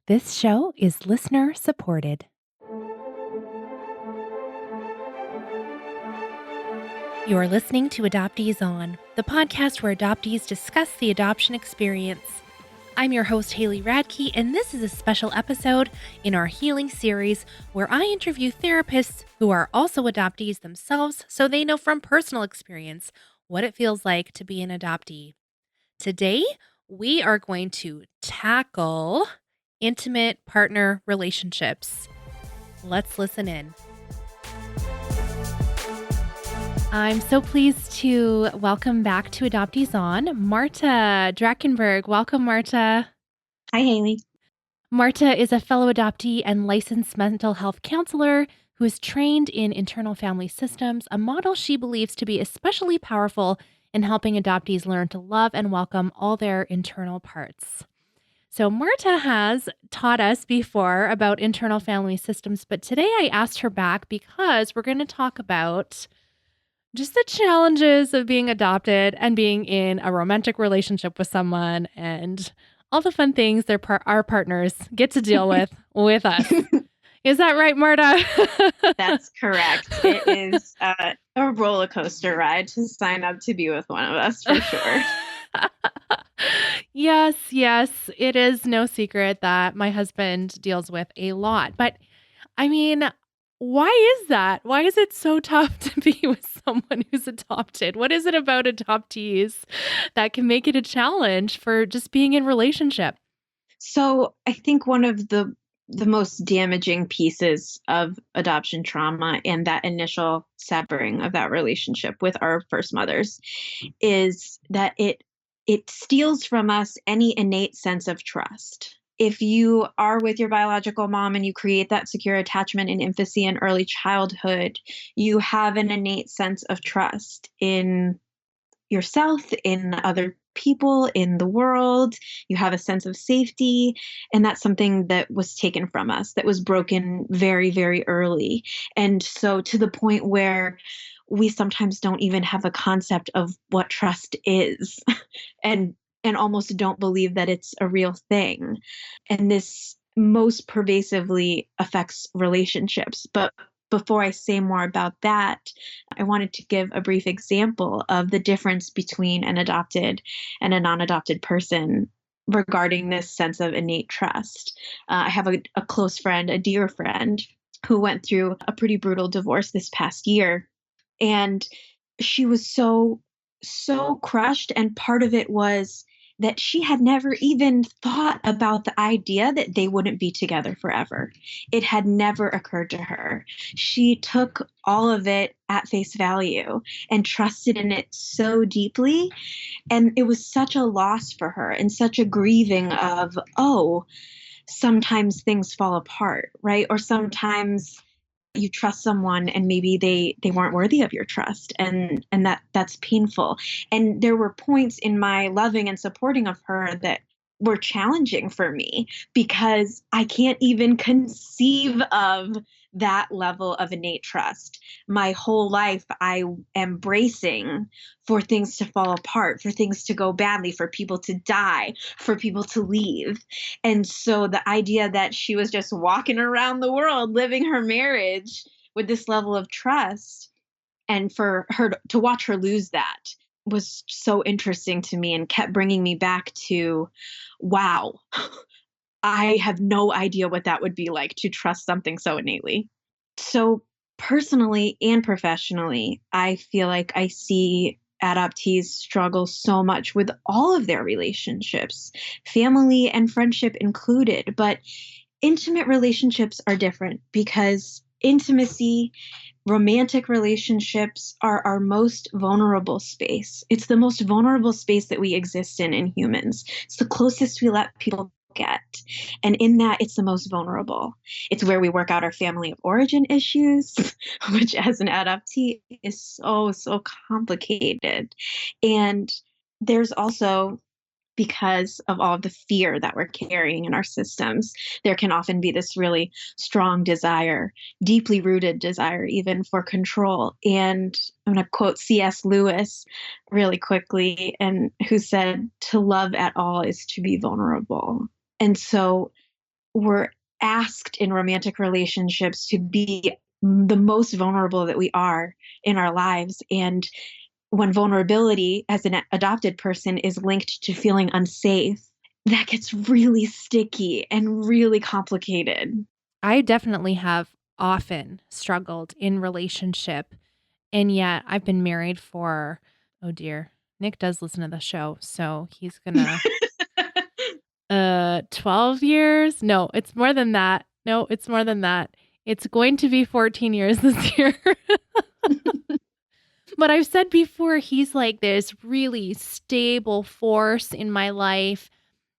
This show is listener supported. You're listening to Adoptees On, the podcast where adoptees discuss the adoption experience. I'm your host, Haley Radke, and this is a special episode in our healing series where I interview therapists who are also adoptees themselves so they know from personal experience what it feels like to be an adoptee. Today, we are going to tackle intimate partner relationships. Let's listen in. I'm so pleased to welcome back to Adoptees On, Marta Drachenberg. Welcome, Marta. Hi, Haley. Marta is a fellow adoptee and licensed mental health counselor who is trained in internal family systems, a model she believes to be especially powerful in helping adoptees learn to love and welcome all their internal parts. So Marta has taught us before about internal family systems, but today I asked her back because we're going to talk about just the challenges of being adopted and being in a romantic relationship with someone and all the fun things our partners get to deal with us. Is that right, Marta? That's correct. It is a roller coaster ride to sign up to be with one of us, for sure. Yes, it is no secret that my husband deals with a lot. But I mean, why is that? Why is it so tough to be with someone who's adopted? What is it about adoptees that can make it a challenge for just being in relationship? So I think one of the most damaging pieces of adoption trauma and that initial severing of that relationship with our first mothers is that it steals from us any innate sense of trust. If you are with your biological mom and you create that secure attachment in infancy and early childhood, you have an innate sense of trust in yourself, in other people, in the world. You have a sense of safety. And that's something that was taken from us, that was broken very, very early. And so to the point where we sometimes don't even have a concept of what trust is and almost don't believe that it's a real thing. And this most pervasively affects relationships. But before I say more about that, I wanted to give a brief example of the difference between an adopted and a non-adopted person regarding this sense of innate trust. I have a close friend, a dear friend, who went through a pretty brutal divorce this past year. And she was so crushed. And part of it was that she had never even thought about the idea that they wouldn't be together forever. It had never occurred to her. She took all of it at face value and trusted in it so deeply. And it was such a loss for her and such a grieving of, oh, sometimes things fall apart, right? Or sometimes you trust someone and maybe they weren't worthy of your trust, and that's painful. And there were points in my loving and supporting of her that were challenging for me because I can't even conceive of that level of innate trust. My whole life I am bracing for things to fall apart, for things to go badly, for people to die, for people to leave. And so the idea that she was just walking around the world living her marriage with this level of trust, and for her to watch her lose that was so interesting to me and kept bringing me back to, wow, I have no idea what that would be like to trust something so innately. So personally and professionally, I feel like I see adoptees struggle so much with all of their relationships, family and friendship included. But intimate relationships are different because intimacy, romantic relationships are our most vulnerable space. It's the most vulnerable space that we exist in humans. It's the closest we let people get. And in that, it's the most vulnerable. It's where we work out our family of origin issues, which as an adoptee is so complicated. And there's also, because of all of the fear that we're carrying in our systems, there can often be this really strong desire, deeply rooted desire, even for control. And I'm going to quote C.S. Lewis really quickly, and who said, "To love at all is to be vulnerable." And so we're asked in romantic relationships to be the most vulnerable that we are in our lives. And when vulnerability as an adopted person is linked to feeling unsafe, that gets really sticky and really complicated. I definitely have often struggled in relationship, and yet I've been married for, oh dear, Nick does listen to the show, so he's gonna 12 years? No, it's more than that. No, it's more than that. It's going to be 14 years this year. But I've said before, he's like this really stable force in my life.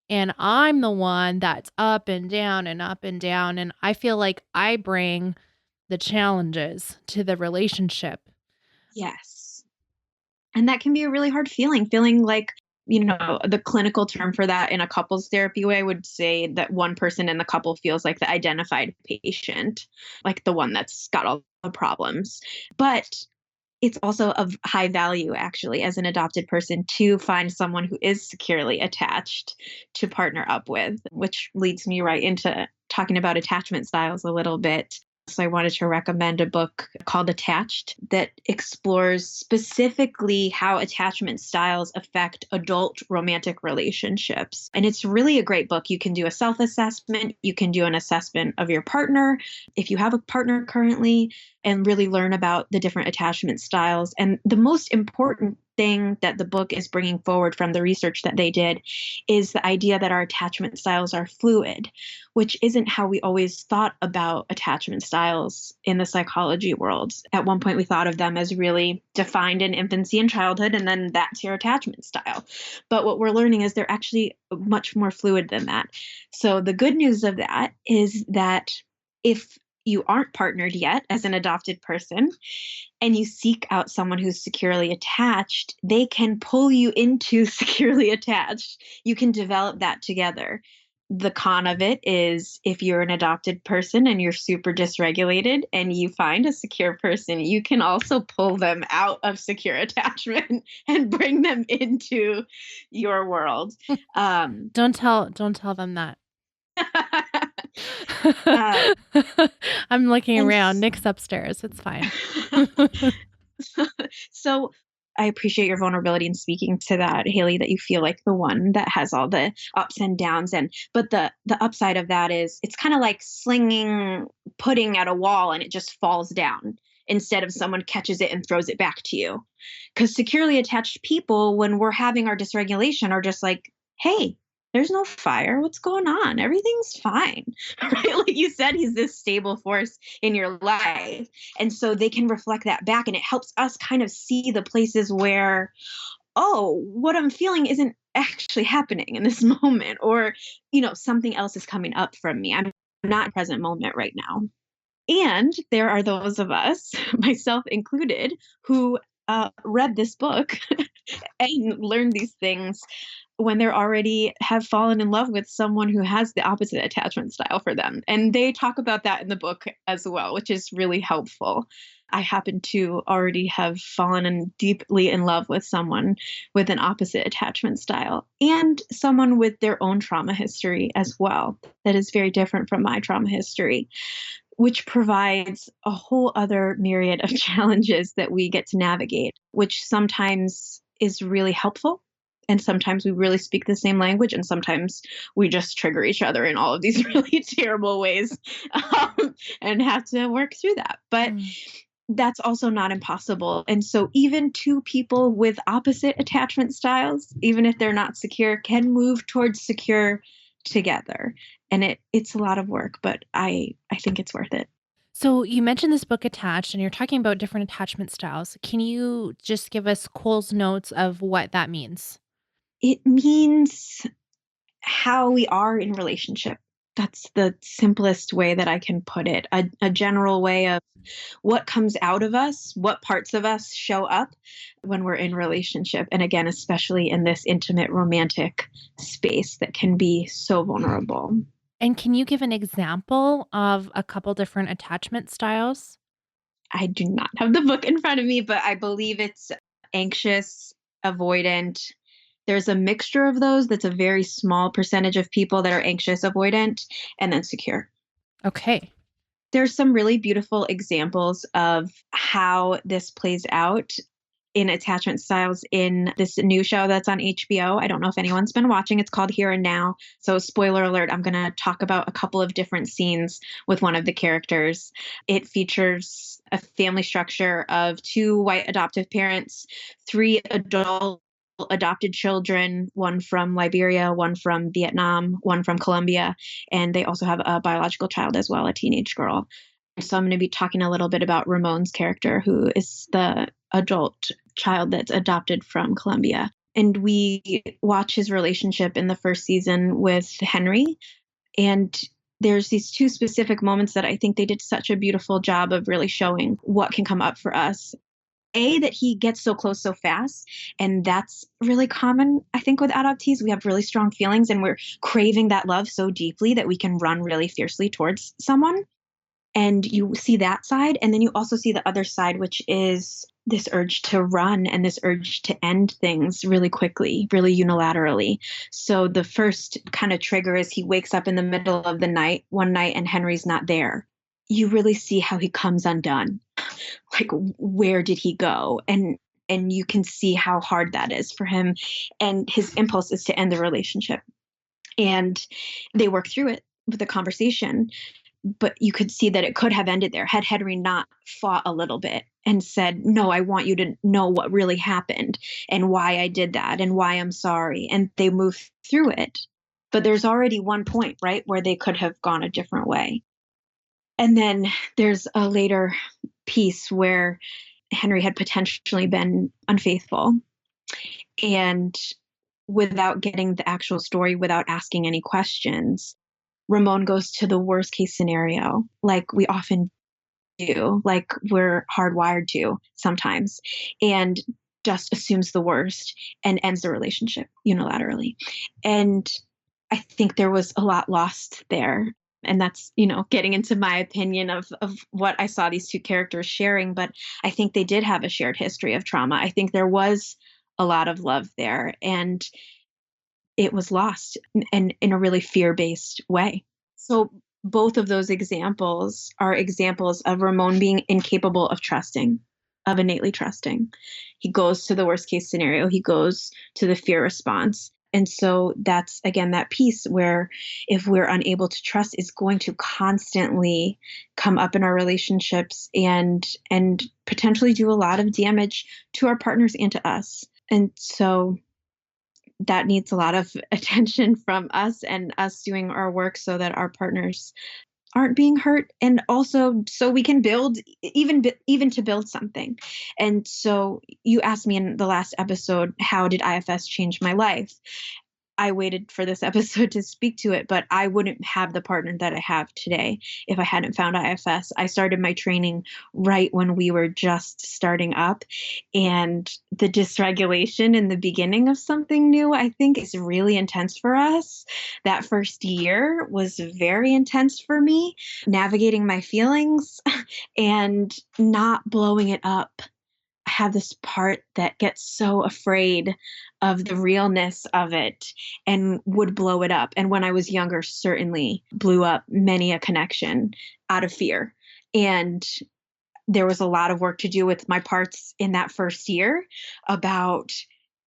And I'm the one that's up and down and up and down. And I feel like I bring the challenges to the relationship. Yes. And that can be a really hard feeling like, the clinical term for that in a couples therapy way would say that one person in the couple feels like the identified patient, like the one that's got all the problems. But it's also of high value, actually, as an adopted person to find someone who is securely attached to partner up with, which leads me right into talking about attachment styles a little bit. So I wanted to recommend a book called Attached that explores specifically how attachment styles affect adult romantic relationships. And it's really a great book. You can do a self-assessment. You can do an assessment of your partner if you have a partner currently, and really learn about the different attachment styles. And the most important thing that the book is bringing forward from the research that they did is the idea that our attachment styles are fluid, which isn't how we always thought about attachment styles in the psychology world. At one point, we thought of them as really defined in infancy and childhood, and then that's your attachment style. But what we're learning is they're actually much more fluid than that. So the good news of that is that if you aren't partnered yet as an adopted person and you seek out someone who's securely attached, they can pull you into securely attached. You can develop that together. The con of it is if you're an adopted person and you're super dysregulated and you find a secure person, you can also pull them out of secure attachment and bring them into your world. Don't tell them that. uh, I'm looking and around. Nick's upstairs. It's fine. So I appreciate your vulnerability in speaking to that, Haley, that you feel like the one that has all the ups and downs. But the upside of that is it's kind of like slinging pudding at a wall and it just falls down instead of someone catches it and throws it back to you. Because securely attached people, when we're having our dysregulation, are just like, hey, there's no fire. What's going on? Everything's fine. Right? Like you said, he's this stable force in your life. And so they can reflect that back. And it helps us kind of see the places where, oh, what I'm feeling isn't actually happening in this moment. Or, something else is coming up from me. I'm not in the present moment right now. And there are those of us, myself included, who read this book and learned these things when they're already have fallen in love with someone who has the opposite attachment style for them. And they talk about that in the book as well, which is really helpful. I happen to already have fallen deeply in love with someone with an opposite attachment style and someone with their own trauma history as well that is very different from my trauma history, which provides a whole other myriad of challenges that we get to navigate, which sometimes is really helpful. And sometimes we really speak the same language, and sometimes we just trigger each other in all of these really terrible ways and have to work through that. But that's also not impossible. And so even two people with opposite attachment styles, even if they're not secure, can move towards secure together. And it's a lot of work, but I think it's worth it. So you mentioned this book Attached, and you're talking about different attachment styles. Can you just give us Cole's notes of what that means? It means how we are in relationship. That's the simplest way that I can put it. A general way of what comes out of us, what parts of us show up when we're in relationship. And again, especially in this intimate romantic space that can be so vulnerable. And can you give an example of a couple different attachment styles? I do not have the book in front of me, but I believe it's anxious, avoidant, There's a mixture of those that's a very small percentage of people that are anxious, avoidant, and then secure. Okay. There's some really beautiful examples of how this plays out in attachment styles in this new show that's on HBO. I don't know if anyone's been watching. It's called Here and Now. So, spoiler alert, I'm going to talk about a couple of different scenes with one of the characters. It features a family structure of 2 white adoptive parents, 3 adult adopted children, one from Liberia, one from Vietnam, one from Colombia, and they also have a biological child as well, a teenage girl. So I'm going to be talking a little bit about Ramon's character, who is the adult child that's adopted from Colombia. And we watch his relationship in the first season with Henry. And there's these 2 specific moments that I think they did such a beautiful job of really showing what can come up for us. That he gets so close so fast. And that's really common, I think, with adoptees. We have really strong feelings and we're craving that love so deeply that we can run really fiercely towards someone. And you see that side. And then you also see the other side, which is this urge to run and this urge to end things really quickly, really unilaterally. So the first kind of trigger is he wakes up in the middle of the night, one night, and Henry's not there. You really see how he comes undone. Like, where did he go? And you can see how hard that is for him. And his impulse is to end the relationship. And they work through it with a conversation. But you could see that it could have ended there had Henry not fought a little bit and said, no, I want you to know what really happened and why I did that and why I'm sorry. And they move through it. But there's already one point, right, where they could have gone a different way. And then there's a later piece where Henry had potentially been unfaithful. And without getting the actual story, without asking any questions, Ramon goes to the worst case scenario, like we often do, like we're hardwired to sometimes, and just assumes the worst and ends the relationship unilaterally. And I think there was a lot lost there. And that's, getting into my opinion of what I saw these 2 characters sharing. But I think they did have a shared history of trauma. I think there was a lot of love there. And it was lost and in a really fear-based way. So both of those examples are examples of Ramon being incapable of trusting, of innately trusting. He goes to the worst case scenario. He goes to the fear response. And so that's, again, that piece where if we're unable to trust is going to constantly come up in our relationships and potentially do a lot of damage to our partners and to us. And so that needs a lot of attention from us and us doing our work so that our partners aren't being hurt, and also so we can build even to build something. And so you asked me in the last episode, how did IFS change my life? I waited for this episode to speak to it, but I wouldn't have the partner that I have today if I hadn't found IFS. I started my training right when we were just starting up, and the dysregulation in the beginning of something new, I think, is really intense for us. That first year was very intense for me, navigating my feelings and not blowing it up. I have this part that gets so afraid of the realness of it and would blow it up. And when I was younger, certainly blew up many a connection out of fear. And there was a lot of work to do with my parts in that first year about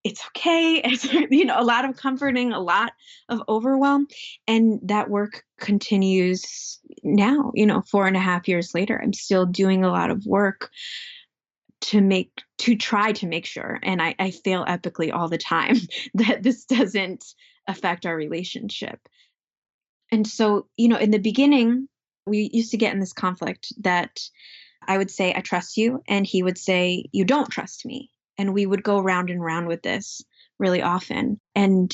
it's okay. It's, a lot of comforting, a lot of overwhelm. And that work continues now, 4.5 years later. I'm still doing a lot of work to try to make sure, and I fail epically all the time, that this doesn't affect our relationship. And so, in the beginning, we used to get in this conflict that I would say, I trust you, and he would say, you don't trust me. And we would go round and round with this really often. And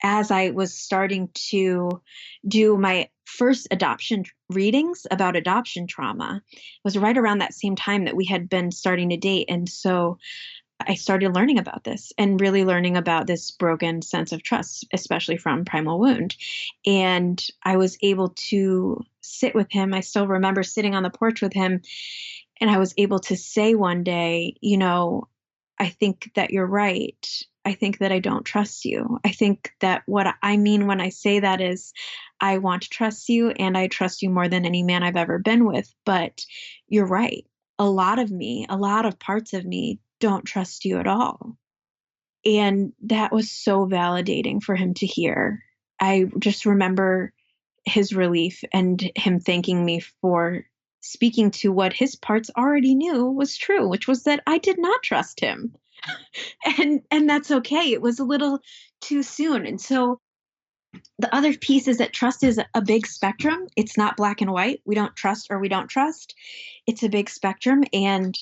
as I was starting to do my first adoption readings about adoption trauma, it was right around that same time that we had been starting to date. And so I started learning about this and really learning about this broken sense of trust, especially from primal wound. And I was able to sit with him. I still remember sitting on the porch with him, and I was able to say one day, I think that you're right. I think that I don't trust you. I think that what I mean when I say that is I want to trust you and I trust you more than any man I've ever been with. But you're right. A lot of me, a lot of parts of me don't trust you at all. And that was so validating for him to hear. I just remember his relief and him thanking me for speaking to what his parts already knew was true, which was that I did not trust him. And that's okay. It was a little too soon. And so the other piece is that trust is a big spectrum. It's not black and white. We don't trust or we don't trust. It's a big spectrum. And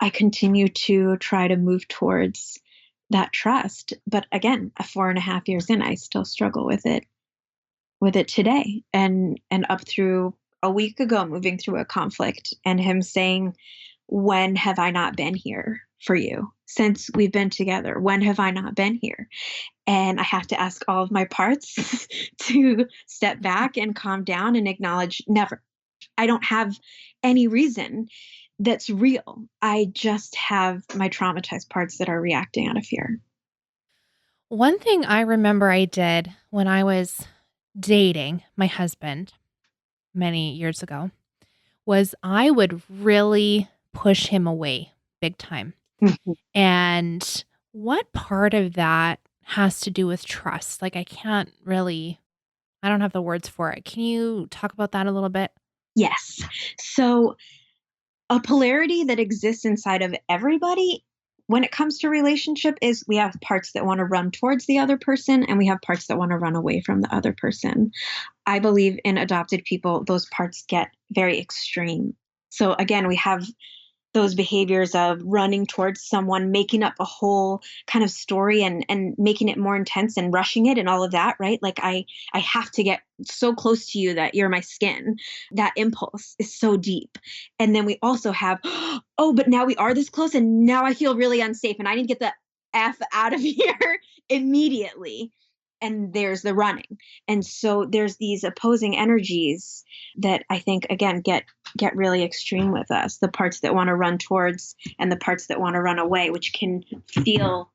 I continue to try to move towards that trust. But again, 4.5 years in, I still struggle with it today. And up through a week ago, moving through a conflict and him saying, when have I not been here for you since we've been together? When have I not been here? And I have to ask all of my parts to step back and calm down and acknowledge never. I don't have any reason that's real. I just have my traumatized parts that are reacting out of fear. One thing I remember I did when I was dating my husband many years ago was I would really push him away big time. Mhm. And what part of that has to do with trust? Like, I don't have the words for it. Can you talk about that a little bit? Yes. So a polarity that exists inside of everybody when it comes to relationship is we have parts that want to run towards the other person and we have parts that want to run away from the other person. I believe in adopted people, those parts get very extreme. So again, we have those behaviors of running towards someone, making up a whole kind of story and making it more intense and rushing it and all of that, right? Like I have to get so close to you that you're my skin. That impulse is so deep. And then we also have, oh, but now we are this close and now I feel really unsafe and I need to get the F out of here immediately. And there's the running. And so there's these opposing energies that I think again get really extreme with us, the parts that want to run towards and the parts that want to run away, which can feel,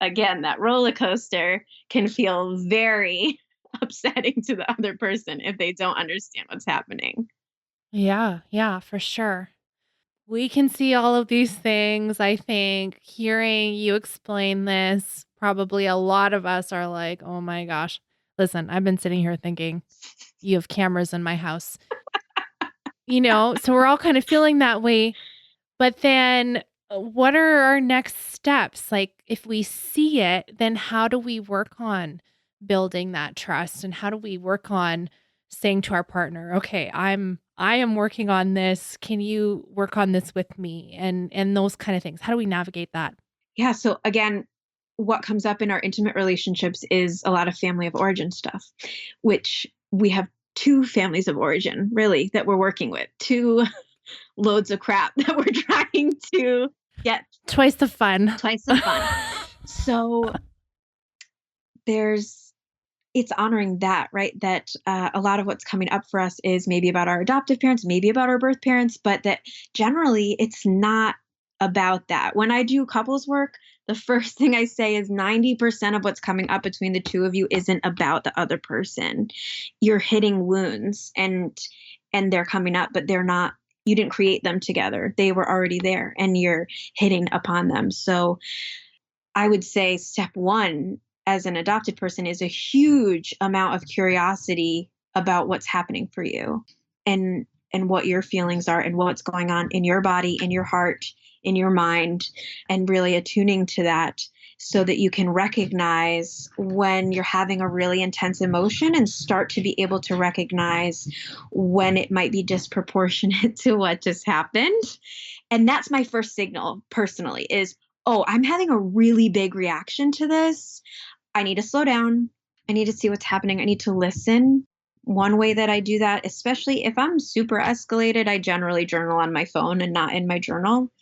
again, that roller coaster can feel very upsetting to the other person if they don't understand what's happening. Yeah, yeah, for sure. We can see all of these things. I think hearing you explain this, probably a lot of us are like, oh my gosh. Listen, I've been sitting here thinking, you have cameras in my house, so we're all kind of feeling that way. But then what are our next steps? Like, if we see it, then how do we work on building that trust? And how do we work on saying to our partner, okay, I am working on this. Can you work on this with me? And those kind of things. How do we navigate that? Yeah. So again, what comes up in our intimate relationships is a lot of family of origin stuff, which we have two families of origin really that we're working with, two loads of crap that we're trying to get Twice the fun. twice the fun. So there's it's honoring that, right? That a lot of what's coming up for us is maybe about our adoptive parents, maybe about our birth parents, but that generally it's not about that. When I do couples work, the first thing I say is 90% of what's coming up between the two of you isn't about the other person. You're hitting wounds and they're coming up, but they're not, you didn't create them together. They were already there and you're hitting upon them. So I would say step one as an adopted person is a huge amount of curiosity about what's happening for you and what your feelings are and what's going on in your body, in your heart, in your mind, and really attuning to that so that you can recognize when you're having a really intense emotion and start to be able to recognize when it might be disproportionate to what just happened. And that's my first signal personally is, oh, I'm having a really big reaction to this. I need to slow down. I need to see what's happening. I need to listen. One way that I do that, especially if I'm super escalated, I generally journal on my phone and not in my journal.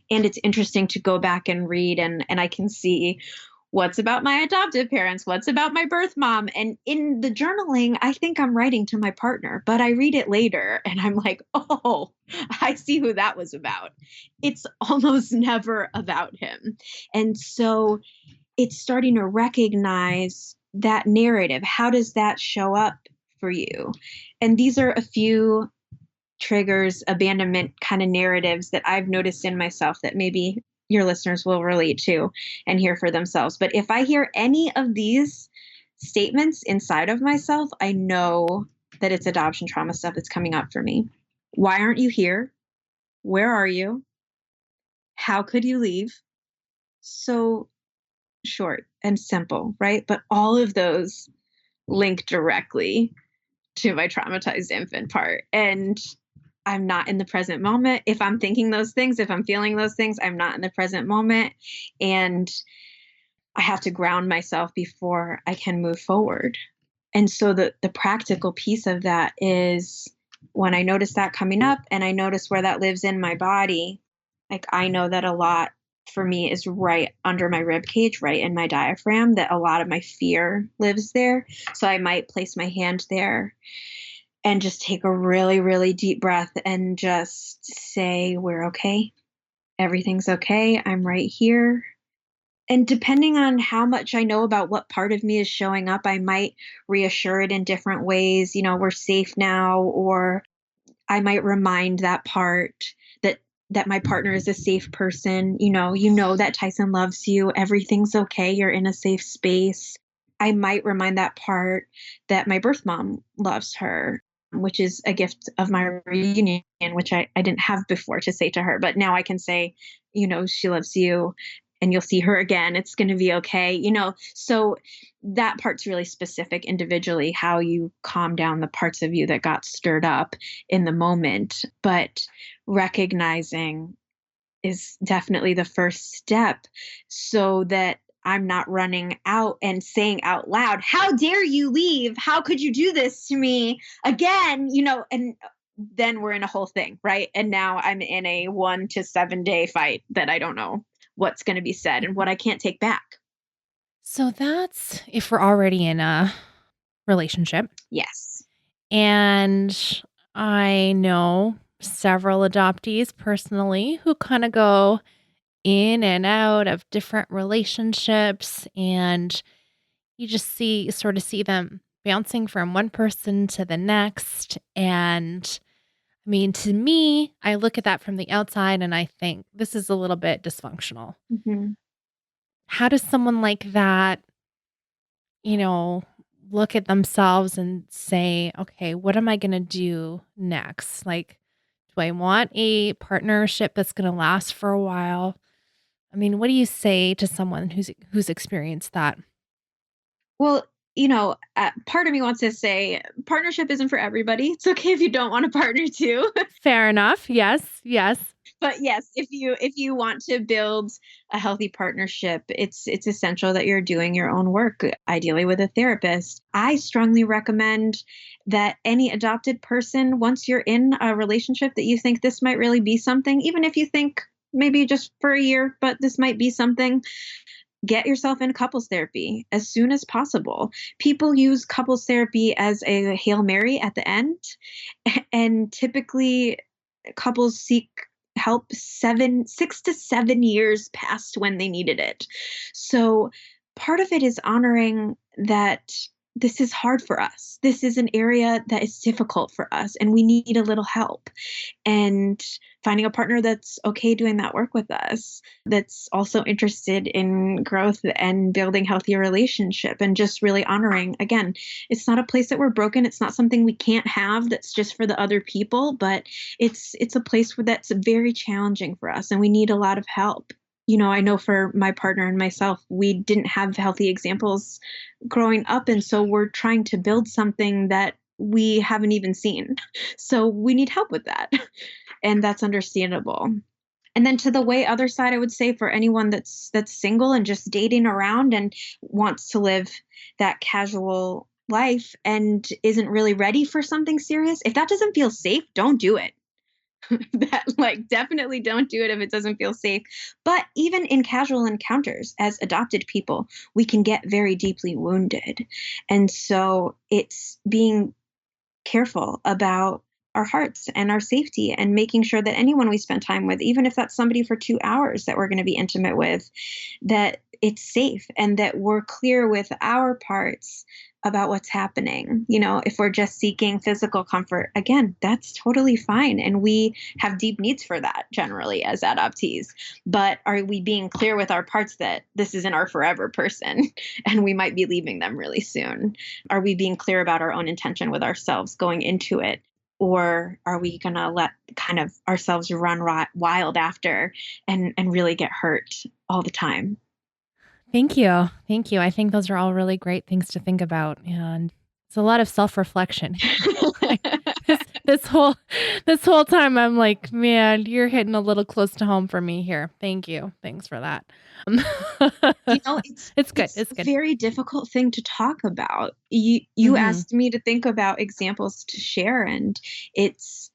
And it's interesting to go back and read and I can see what's about my adoptive parents, what's about my birth mom. And in the journaling, I think I'm writing to my partner, but I read it later and I'm like, oh, I see who that was about. It's almost never about him. And so it's starting to recognize that narrative. How does that show up for you? And these are a few triggers, abandonment kind of narratives that I've noticed in myself that maybe your listeners will relate to and hear for themselves. But if I hear any of these statements inside of myself, I know that it's adoption trauma stuff that's coming up for me. Why aren't you here? Where are you? How could you leave? So short and simple, right? But all of those link directly to my traumatized infant part. And I'm not in the present moment. If I'm thinking those things, if I'm feeling those things, I'm not in the present moment. And I have to ground myself before I can move forward. And so the practical piece of that is when I notice that coming up and I notice where that lives in my body, like I know that a lot for me is right under my rib cage, right in my diaphragm, that a lot of my fear lives there. So I might place my hand there and just take a really, really deep breath and just say, we're okay. Everything's okay. I'm right here. And depending on how much I know about what part of me is showing up, I might reassure it in different ways. We're safe now, or I might remind that part that my partner is a safe person. That Tyson loves you. Everything's okay. You're in a safe space. I might remind that part that my birth mom loves her, which is a gift of my reunion, which I didn't have before to say to her. But now I can say, she loves you and you'll see her again. It's going to be okay. So that part's really specific individually, how you calm down the parts of you that got stirred up in the moment. But recognizing is definitely the first step so that I'm not running out and saying out loud, how dare you leave? How could you do this to me again? And then we're in a whole thing, right? And now I'm in a 1 to 7 day fight that I don't know what's going to be said and what I can't take back. So that's if we're already in a relationship. Yes. And I know several adoptees personally who kind of go in and out of different relationships, and you just sort of see them bouncing from one person to the next. And I mean, to me, I look at that from the outside and I think this is a little bit dysfunctional. Mm-hmm. How does someone like that, you know, look at themselves and say, okay, what am I going to do next? Like, do I want a partnership that's going to last for a while? I mean, what do you say to someone who's experienced that? Well, part of me wants to say partnership isn't for everybody. It's okay if you don't want a partner too. Fair enough. Yes. Yes. But yes, if you want to build a healthy partnership, it's essential that you're doing your own work, ideally with a therapist. I strongly recommend that any adopted person, once you're in a relationship that you think this might really be something, even if you think maybe just for a year, but this might be something, get yourself in couples therapy as soon as possible. People use couples therapy as a Hail Mary at the end, and typically couples seek help 6 to 7 years past when they needed it. So part of it is honoring that this is hard for us. This is an area that is difficult for us and we need a little help. And finding a partner that's okay doing that work with us, that's also interested in growth and building healthier relationship, and just really honoring, again, it's not a place that we're broken. It's not something we can't have that's just for the other people, but it's a place that's very challenging for us and we need a lot of help. I know for my partner and myself, we didn't have healthy examples growing up. And so we're trying to build something that we haven't even seen. So we need help with that. And that's understandable. And then to the way other side, I would say for anyone that's single and just dating around and wants to live that casual life and isn't really ready for something serious, if that doesn't feel safe, don't do it. Definitely don't do it if it doesn't feel safe. But even in casual encounters as adopted people, we can get very deeply wounded. And so it's being careful about our hearts and our safety, and making sure that anyone we spend time with, even if that's somebody for 2 hours that we're going to be intimate with, that it's safe and that we're clear with our parts about what's happening. If we're just seeking physical comfort, again, that's totally fine. And we have deep needs for that generally as adoptees. But are we being clear with our parts that this isn't our forever person and we might be leaving them really soon? Are we being clear about our own intention with ourselves going into it? Or are we going to let kind of ourselves run wild after and really get hurt all the time? Thank you. Thank you. I think those are all really great things to think about. And it's a lot of self-reflection. this whole time I'm like, man, you're hitting a little close to home for me here. Thank you. Thanks for that. It's good. It's a good. very difficult thing to talk about. You asked me to think about examples to share, and it's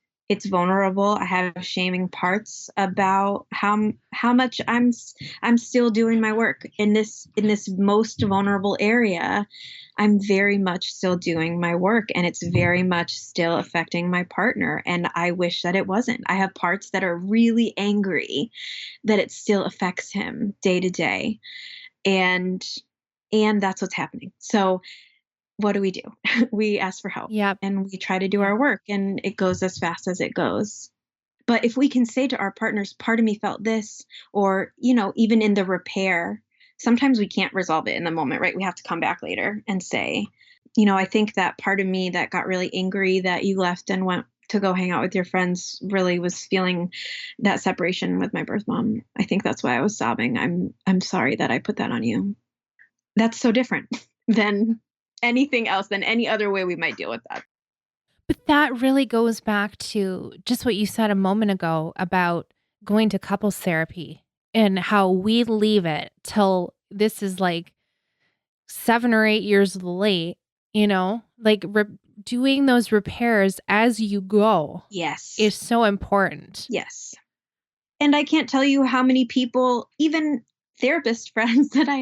vulnerable. I have shaming parts about how much I'm still doing my work in this most vulnerable area. I'm very much still doing my work, and it's very much still affecting my partner. And I wish that it wasn't. I have parts that are really angry that it still affects him day to day. And that's what's happening. So what do? We ask for help. Yep. And we try to do our work, and it goes as fast as it goes. But if we can say to our partners, part of me felt this, or, even in the repair, sometimes we can't resolve it in the moment, right? We have to come back later and say, I think that part of me that got really angry that you left and went to go hang out with your friends really was feeling that separation with my birth mom. I think that's why I was sobbing. I'm sorry that I put that on you. That's so different than anything else, than any other way we might deal with that. But that really goes back to just what you said a moment ago about going to couples therapy and how we leave it till this is like 7 or 8 years late, like doing those repairs as you go. Yes. Is so important. Yes. And I can't tell you how many people, even therapist friends that I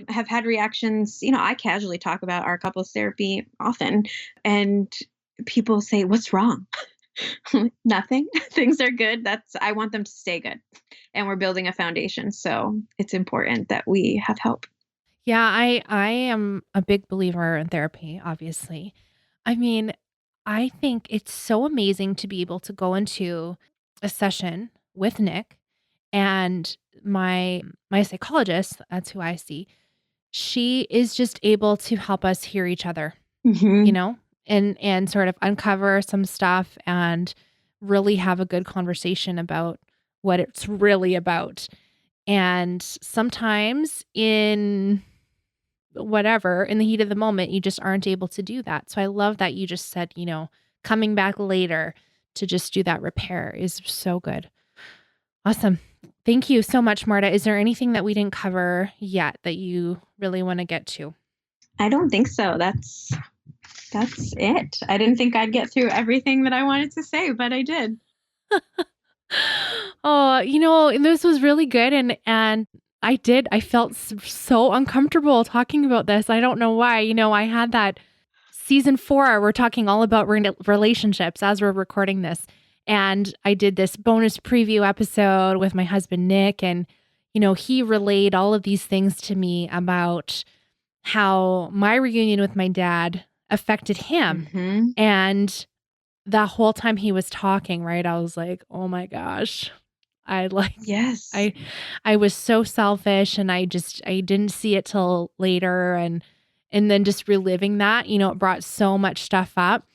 have had reactions. I casually talk about our couples therapy often, and people say, "What's wrong?" Nothing. Things are good. I want them to stay good. And we're building a foundation. So it's important that we have help. Yeah, I am a big believer in therapy, obviously. I mean, I think it's so amazing to be able to go into a session with Nick and my psychologist, that's who I see. She is just able to help us hear each other, Mm-hmm. and sort of uncover some stuff and really have a good conversation about what it's really about. And sometimes in the heat of the moment, you just aren't able to do that. So I love that you just said, coming back later to just do that repair is so good. Awesome. Thank you so much, Marta. Is there anything that we didn't cover yet that you really want to get to? I don't think so. That's it. I didn't think I'd get through everything that I wanted to say, but I did. Oh, this was really good. And I felt so uncomfortable talking about this. I don't know why. I had that season 4, we're talking all about relationships as we're recording this. And I did this bonus preview episode with my husband, Nick. And, he relayed all of these things to me about how my reunion with my dad affected him. Mm-hmm. And the whole time he was talking, right, I was like, oh my gosh, Yes. I was so selfish, and I didn't see it till later. And then just reliving that, it brought so much stuff up.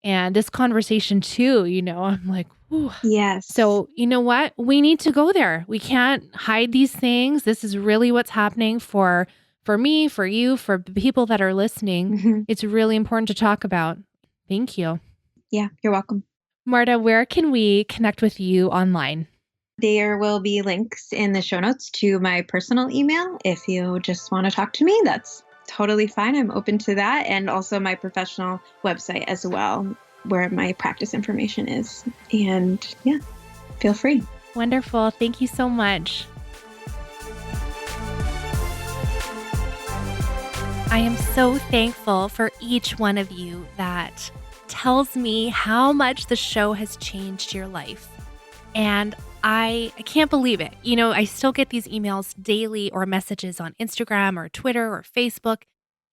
And this conversation too, I'm like, whew. Yes. So you know what? We need to go there. We can't hide these things. This is really what's happening for me, for you, for the people that are listening. Mm-hmm. It's really important to talk about. Thank you. Yeah, you're welcome. Marta, where can we connect with you online? There will be links in the show notes to my personal email. If you just want to talk to me, that's totally fine. I'm open to that. And also my professional website as well, where my practice information is. And yeah, feel free. Wonderful. Thank you so much. I am so thankful for each one of you that tells me how much the show has changed your life. And I can't believe it. I still get these emails daily or messages on Instagram or Twitter or Facebook.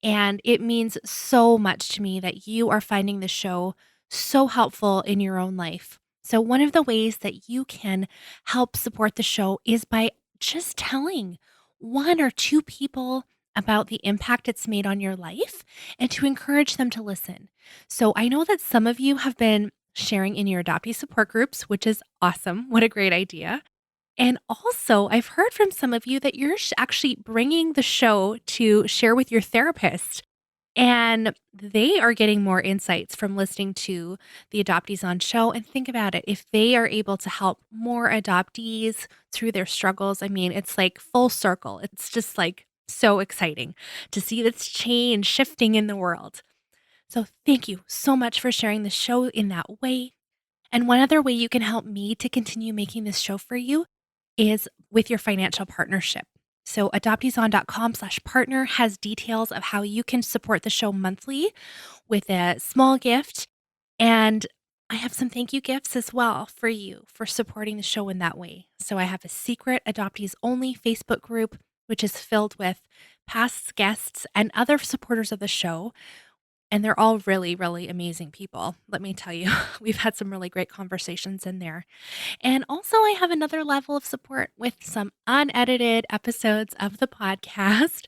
And it means so much to me that you are finding the show so helpful in your own life. So, one of the ways that you can help support the show is by just telling one or two people about the impact it's made on your life and to encourage them to listen. So, I know that some of you have been sharing in your adoptee support groups, which is awesome. What a great idea. And also, I've heard from some of you that you're actually bringing the show to share with your therapist. And they are getting more insights from listening to the Adoptees on show. And think about it, if they are able to help more adoptees through their struggles, I mean, it's like full circle. It's just like so exciting to see this change shifting in the world. So thank you so much for sharing the show in that way. And one other way you can help me to continue making this show for you is with your financial partnership. So adopteeson.com/partner has details of how you can support the show monthly with a small gift. And I have some thank you gifts as well for you for supporting the show in that way. So I have a secret Adoptees Only Facebook group, which is filled with past guests and other supporters of the show. And they're all really, really amazing people. Let me tell you, we've had some really great conversations in there. And also, I have another level of support with some unedited episodes of the podcast.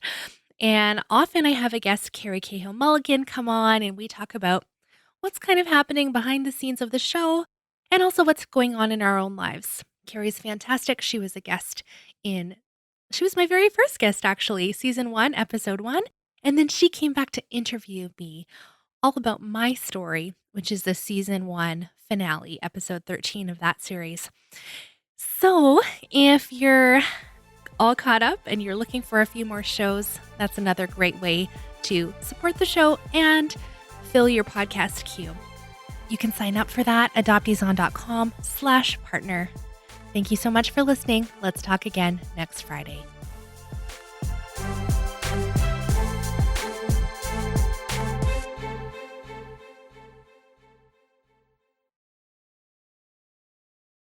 And often I have a guest, Carrie Cahill Mulligan, come on and we talk about what's kind of happening behind the scenes of the show and also what's going on in our own lives. Carrie's fantastic. She was my very first guest, actually, season 1, episode 1. And then she came back to interview me all about my story, which is the season 1 finale, episode 13 of that series. So if you're all caught up and you're looking for a few more shows, that's another great way to support the show and fill your podcast queue. You can sign up for that at adopteeson.com/partner. Thank you so much for listening. Let's talk again next Friday.